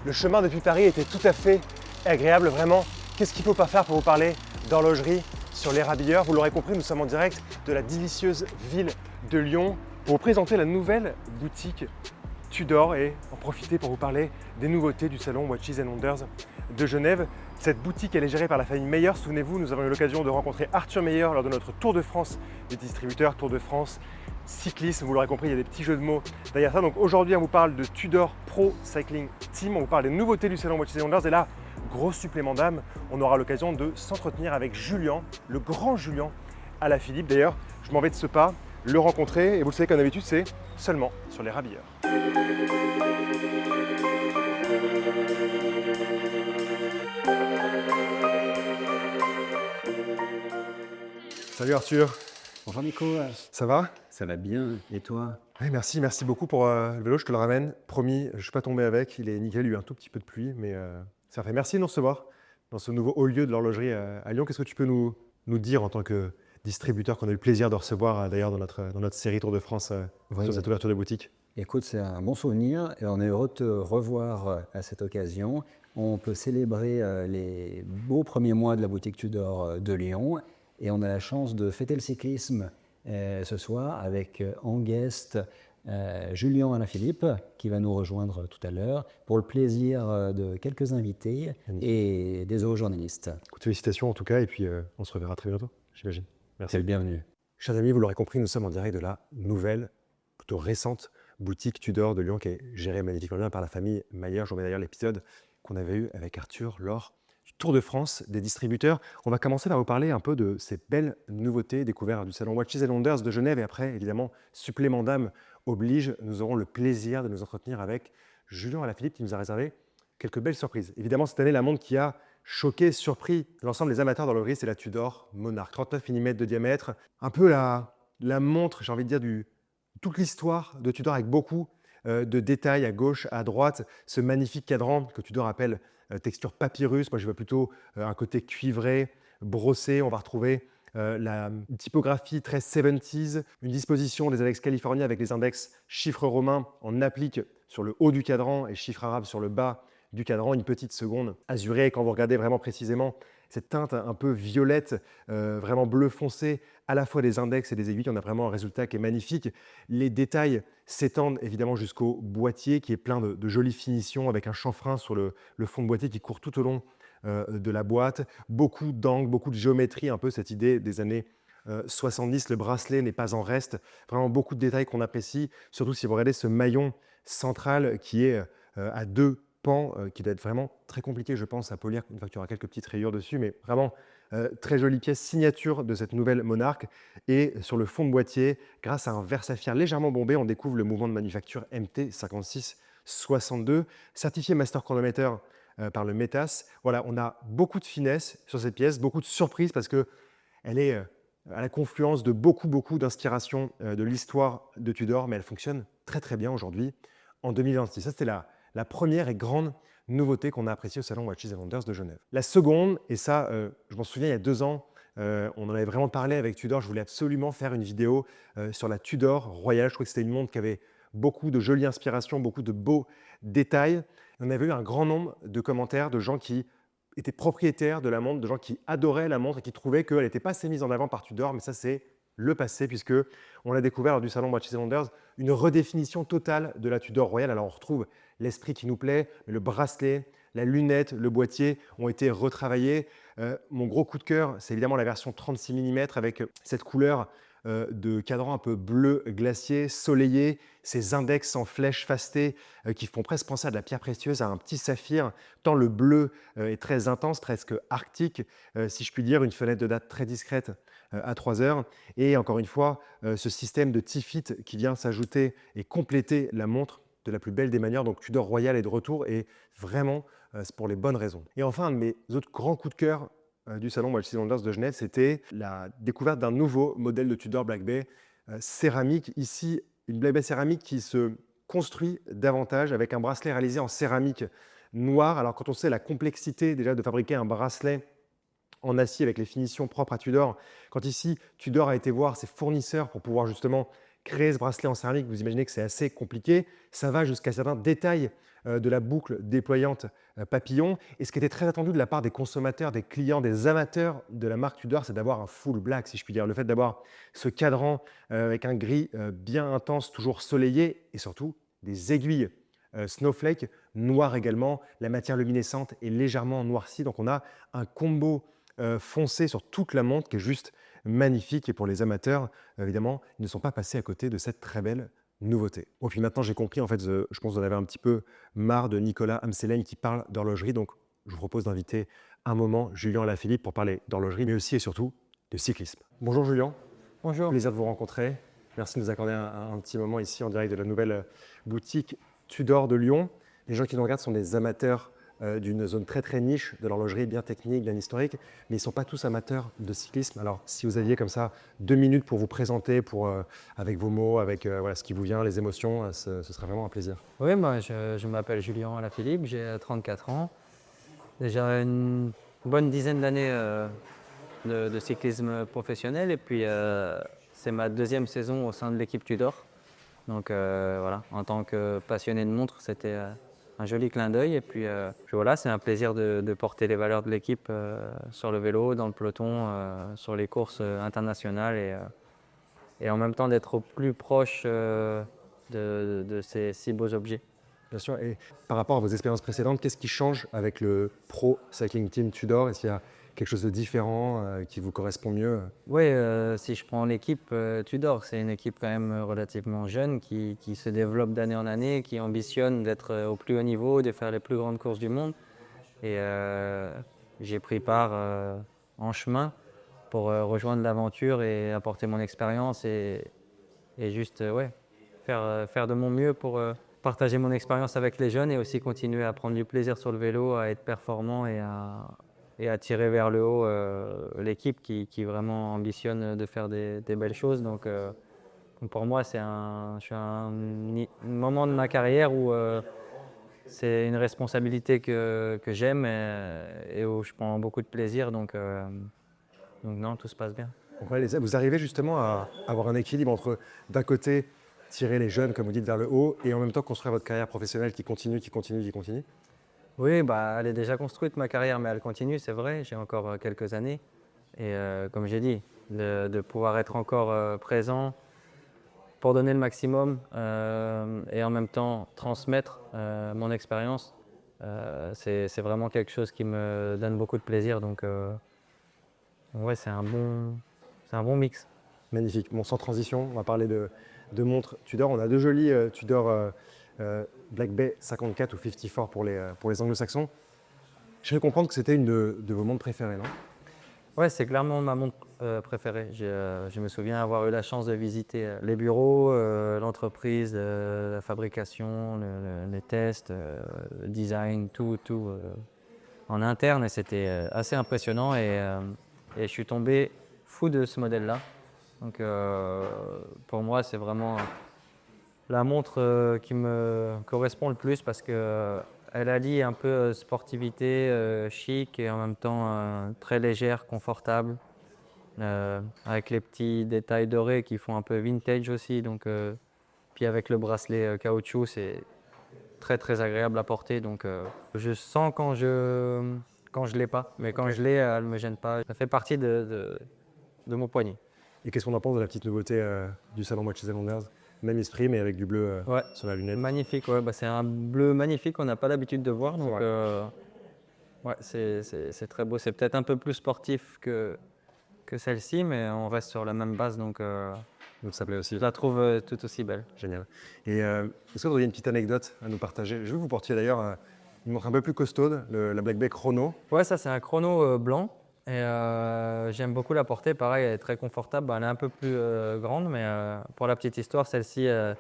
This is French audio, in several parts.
Le chemin depuis Paris était tout à fait agréable, vraiment. Qu'est-ce qu'il ne faut pas faire pour vous parler d'horlogerie sur l'Érabilleur? Vous l'aurez compris, nous sommes en direct de la délicieuse ville de Lyon pour vous présenter la nouvelle boutique Tudor et en profiter pour vous parler des nouveautés du salon Watches and Wonders de Genève. Cette boutique, elle est gérée par la famille Meyer. Souvenez-vous, nous avons eu l'occasion de rencontrer Arthur Meyer lors de notre Tour de France des distributeurs, Tour de France cyclisme. Vous l'aurez compris, il y a des petits jeux de mots derrière ça. Donc aujourd'hui, on vous parle de Tudor Pro Cycling Team. On vous parle des nouveautés du salon Watches and Wonders. Et là, gros supplément d'âme, on aura l'occasion de s'entretenir avec Julien, le grand Julien Alaphilippe. D'ailleurs, je m'en vais de ce pas le rencontrer. Et vous le savez, comme d'habitude, c'est seulement sur l'Érabilleur. Salut Arthur. Bonjour Nico, Ça va? ça va bien et toi? Oui, merci beaucoup pour le vélo, je te le ramène. Promis, je ne suis pas tombé avec, il est nickel, il y a eu un tout petit peu de pluie, mais ça fait. Merci de nous recevoir dans ce nouveau haut lieu de l'horlogerie à Lyon. Qu'est-ce que tu peux nous dire en tant que distributeur qu'on a eu le plaisir de recevoir d'ailleurs dans notre série Tour de France Oui, sur cette ouverture de boutique? écoute, c'est un bon souvenir et on est heureux de te revoir à cette occasion. On peut célébrer les beaux premiers mois de la boutique Tudor de Lyon et on a la chance de fêter le cyclisme ce soir avec en guest Julien Alaphilippe qui va nous rejoindre tout à l'heure pour le plaisir de quelques invités et des autres journalistes. Écoute, félicitations en tout cas, et puis on se reverra très bientôt, j'imagine. Merci. C'est le bienvenu. Chers amis, vous l'aurez compris, nous sommes en direct de la nouvelle, plutôt récente boutique Tudor de Lyon qui est gérée magnifiquement bien par la famille Mayer. Je vous mets d'ailleurs l'épisode qu'on avait eu avec Arthur lors du Tour de France des distributeurs. On va commencer par vous parler un peu de ces belles nouveautés découvertes du salon Watches and Wonders de Genève. Et après, évidemment, supplément d'âme oblige, nous aurons le plaisir de nous entretenir avec Julien Alaphilippe qui nous a réservé quelques belles surprises. Évidemment, cette année, la montre qui a choqué, surpris l'ensemble des amateurs d'horlogerie, c'est la Tudor Monarch, 39 mm de diamètre. Un peu la montre, j'ai envie de dire, toute l'histoire de Tudor avec beaucoup de détails à gauche, à droite. Ce magnifique cadran que Tudor appelle texture papyrus. Moi, je vois plutôt un côté cuivré, brossé. On va retrouver la typographie très 70s, une disposition des index californiens avec les index chiffres romains en applique sur le haut du cadran et chiffres arabes sur le bas du cadran, une petite seconde azurée. Quand vous regardez vraiment précisément cette teinte un peu violette, vraiment bleu foncé, à la fois des index et des aiguilles, on a vraiment un résultat qui est magnifique. Les détails s'étendent évidemment jusqu'au boîtier qui est plein de jolies finitions avec un chanfrein sur le fond de boîtier qui court tout au long de la boîte. Beaucoup d'angles, beaucoup de géométrie, un peu cette idée des années 70. Le bracelet n'est pas en reste. Vraiment beaucoup de détails qu'on apprécie, surtout si vous regardez ce maillon central qui est à deux pans, qui doit être vraiment très compliqué, je pense, à polir une fois qu'il y aura quelques petites rayures dessus, mais vraiment très jolie pièce, signature de cette nouvelle Monarch. Et sur le fond de boîtier, grâce à un verre saphir légèrement bombé, on découvre le mouvement de manufacture MT5662, certifié Master Chronometer par le METAS. Voilà, on a beaucoup de finesse sur cette pièce, beaucoup de surprises parce qu'elle est à la confluence de beaucoup d'inspiration de l'histoire de Tudor, mais elle fonctionne très bien aujourd'hui en 2026. Ça, c'était la première et grande nouveauté qu'on a appréciée au salon Watches and Wonders de Genève. La seconde, et ça, je m'en souviens, il y a 2 ans, on en avait vraiment parlé avec Tudor. Je voulais absolument faire une vidéo sur la Tudor Royale. Je trouvais que c'était une montre qui avait beaucoup de jolies inspirations, beaucoup de beaux détails. On avait eu un grand nombre de commentaires de gens qui étaient propriétaires de la montre, de gens qui adoraient la montre et qui trouvaient qu'elle n'était pas assez mise en avant par Tudor, mais ça c'est le passé, puisque on a découvert lors du salon Watches and Wonders une redéfinition totale de la Tudor Royale. Alors on retrouve l'esprit qui nous plaît, le bracelet, la lunette, le boîtier ont été retravaillés. Mon gros coup de cœur, c'est évidemment la version 36 mm avec cette couleur de cadran un peu bleu glacier, soleillé, ces index en flèche fastée qui font presque penser à de la pierre précieuse, à un petit saphir, tant le bleu est très intense, presque arctique, si je puis dire, une fenêtre de date très discrète à 3 heures. Et encore une fois, ce système de T-Fit qui vient s'ajouter et compléter la montre de la plus belle des manières. Donc Tudor Royale est de retour et vraiment, c'est pour les bonnes raisons. Et enfin, un de mes autres grands coups de cœur du salon Watches and Wonders de Genève, c'était la découverte d'un nouveau modèle de Tudor Black Bay céramique. Ici, une Black Bay céramique qui se construit davantage avec un bracelet réalisé en céramique noire. Alors quand on sait la complexité déjà de fabriquer un bracelet en acier avec les finitions propres à Tudor, quand ici Tudor a été voir ses fournisseurs pour pouvoir justement créer ce bracelet en céramique, vous imaginez que c'est assez compliqué. Ça va jusqu'à certains détails de la boucle déployante papillon. Et ce qui était très attendu de la part des consommateurs, des clients, des amateurs de la marque Tudor, c'est d'avoir un full black, si je puis dire. Le fait d'avoir ce cadran avec un gris bien intense, toujours soleillé, et surtout des aiguilles snowflake, noir également. La matière luminescente est légèrement noircie, donc on a un combo foncé sur toute la montre qui est juste magnifique. Et pour les amateurs, évidemment, ils ne sont pas passés à côté de cette très belle nouveauté. Bon, puis maintenant j'ai compris, en fait, je pense que vous en avez un petit peu marre de Nicolas Amseleng qui parle d'horlogerie, donc je vous propose d'inviter un moment Julien Alaphilippe pour parler d'horlogerie, mais aussi et surtout de cyclisme. Bonjour Julien, Bonjour. plaisir de vous rencontrer. Merci de nous accorder un petit moment ici en direct de la nouvelle boutique Tudor de Lyon. Les gens qui nous regardent sont des amateurs d'une zone très très niche de l'horlogerie, bien technique, bien historique, mais ils ne sont pas tous amateurs de cyclisme. Alors si vous aviez comme ça 2 minutes pour vous présenter, avec vos mots, avec voilà, ce qui vous vient, les émotions, ce serait vraiment un plaisir. Oui, moi je m'appelle Julien Alaphilippe, j'ai 34 ans. Déjà une bonne dizaine d'années de cyclisme professionnel et puis c'est ma deuxième saison au sein de l'équipe Tudor. Donc voilà, en tant que passionné de montres, c'était un joli clin d'œil. Et puis voilà, c'est un plaisir de porter les valeurs de l'équipe sur le vélo, dans le peloton, sur les courses internationales et en même temps d'être au plus proche de ces si beaux objets. Bien sûr, et par rapport à vos expériences précédentes, qu'est-ce qui change avec le Pro Cycling Team Tudor? Est-ce qu'il y a quelque chose de différent qui vous correspond mieux? Oui, si je prends l'équipe Tudor, c'est une équipe quand même relativement jeune qui se développe d'année en année, qui ambitionne d'être au plus haut niveau, de faire les plus grandes courses du monde. Et j'ai pris part en chemin pour rejoindre l'aventure et apporter mon expérience et juste ouais, faire de mon mieux pour partager mon expérience avec les jeunes et aussi continuer à prendre du plaisir sur le vélo, à être performant et à tirer vers le haut l'équipe qui vraiment ambitionne de faire des belles choses. Donc pour moi, je suis à un moment de ma carrière où c'est une responsabilité que j'aime et où je prends beaucoup de plaisir. Donc non, tout se passe bien. Donc, ouais, vous arrivez justement à avoir un équilibre entre, d'un côté, tirer les jeunes, comme vous dites, vers le haut, et en même temps construire votre carrière professionnelle qui continue, qui continue, qui continue. Oui, bah, elle est déjà construite ma carrière, mais elle continue, c'est vrai. J'ai encore quelques années. Et comme j'ai dit, de pouvoir être encore présent pour donner le maximum et en même temps transmettre mon expérience, c'est vraiment quelque chose qui me donne beaucoup de plaisir. Donc ouais, c'est un bon mix. Magnifique. Bon, sans transition, on va parler de montres Tudor. On a 2 jolis Tudor Black Bay 54 ou 54 pour les anglo-saxons. Je vais comprendre que c'était une de vos montres préférées, non? Ouais, c'est clairement ma montre préférée. Je me souviens avoir eu la chance de visiter les bureaux, l'entreprise, la fabrication, les tests, le design, tout en interne. Et c'était assez impressionnant et je suis tombé fou de ce modèle-là. Donc pour moi, c'est vraiment la montre qui me correspond le plus parce que elle allie un peu sportivité, chic et en même temps très légère, confortable, avec les petits détails dorés qui font un peu vintage aussi. Donc, puis avec le bracelet caoutchouc, c'est très très agréable à porter. Donc, je sens quand je l'ai pas, mais quand je l'ai, elle me gêne pas. Ça fait partie de mon poignet. Et qu'est-ce qu'on en pense de la petite nouveauté du salon Watches & Wonders? Même esprit, mais avec du bleu Ouais. sur la lunette. Magnifique, ouais, bah, c'est un bleu magnifique qu'on n'a pas l'habitude de voir. Donc, ouais, c'est très beau. C'est peut-être un peu plus sportif que celle-ci, mais on reste sur la même base. Donc, Ça plaît aussi. je la trouve tout aussi belle. Génial. Et est-ce que vous auriez une petite anecdote à nous partager? Je veux que vous portiez d'ailleurs une montre un peu plus costaude, la Black Bay Chrono. Ouais, ça, c'est un chrono blanc. Et j'aime beaucoup la porter. Pareil, elle est très confortable. Elle est un peu plus grande, mais pour la petite histoire, celle-ci, elle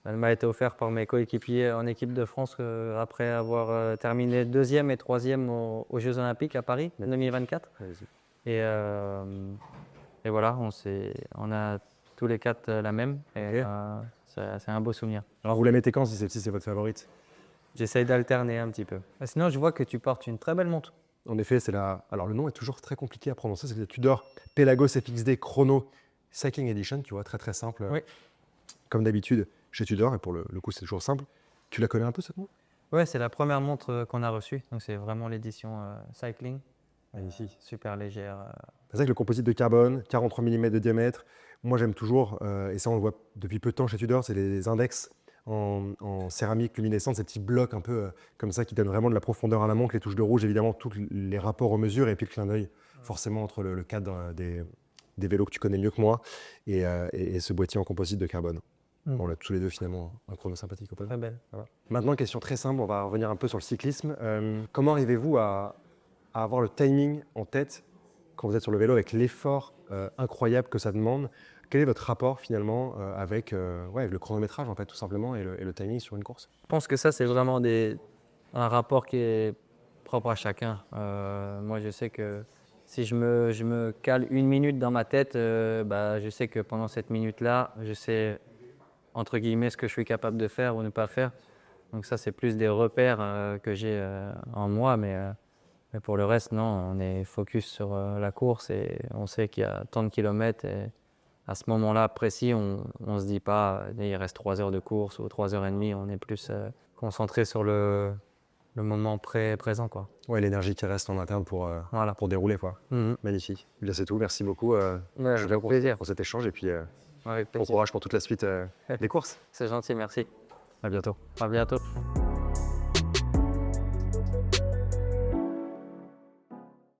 m'a été offerte par mes coéquipiers en équipe de France après avoir terminé 2e et 3e aux Jeux Olympiques à Paris 2024. Et voilà, on a tous les 4 la même. Et c'est un beau souvenir. Alors vous la mettez quand si celle-ci c'est votre favorite? J'essaye d'alterner un petit peu. Sinon, je vois que tu portes une très belle montre. En effet, c'est la. Alors le nom est toujours très compliqué à prononcer, c'est la Tudor Pelagos FXD Chrono Cycling Edition, tu vois, très très simple. Oui. Comme d'habitude chez Tudor, et pour le coup, c'est toujours simple. Tu la connais un peu cette montre? Ouais, c'est la première montre qu'on a reçue. Donc, c'est vraiment l'édition Cycling. Magnifique. Super légère. C'est vrai que le composite de carbone, 43 mm de diamètre, moi j'aime toujours, et ça on le voit depuis peu de temps chez Tudor, c'est les index en céramique luminescente, ces petits blocs un peu comme ça qui donnent vraiment de la profondeur à la montre, les touches de rouge, évidemment, tous les rapports aux mesures, et puis le clin d'œil forcément entre le cadre des vélos que tu connais mieux que moi et ce boîtier en composite de carbone. Mm. On a tous les deux finalement un chrono sympathique au pas. Très belle. Voilà. Maintenant, question très simple, on va revenir un peu sur le cyclisme. Comment arrivez-vous à avoir le timing en tête quand vous êtes sur le vélo avec l'effort incroyable que ça demande? Quel est votre rapport finalement avec le chronométrage en fait tout simplement et le timing sur une course? Je pense que ça, c'est vraiment un rapport qui est propre à chacun. Moi, je sais que si je me cale 1 minute dans ma tête, je sais que pendant cette minute-là, je sais, entre guillemets, ce que je suis capable de faire ou ne pas faire. Donc ça, c'est plus des repères que j'ai en moi, mais pour le reste, non, on est focus sur la course et on sait qu'il y a tant de kilomètres. Et à ce moment-là précis, on ne se dit pas il reste 3 heures de course ou 3h30. On est plus concentré sur le moment présent, quoi. Ouais, l'énergie qui reste en interne Voilà. pour dérouler quoi. Mhm. Magnifique. Eh bien c'est tout, merci beaucoup Avec plaisir. pour cet échange et puis Avec bon plaisir. courage pour toute la suite des courses. C'est gentil, merci. À bientôt. À bientôt.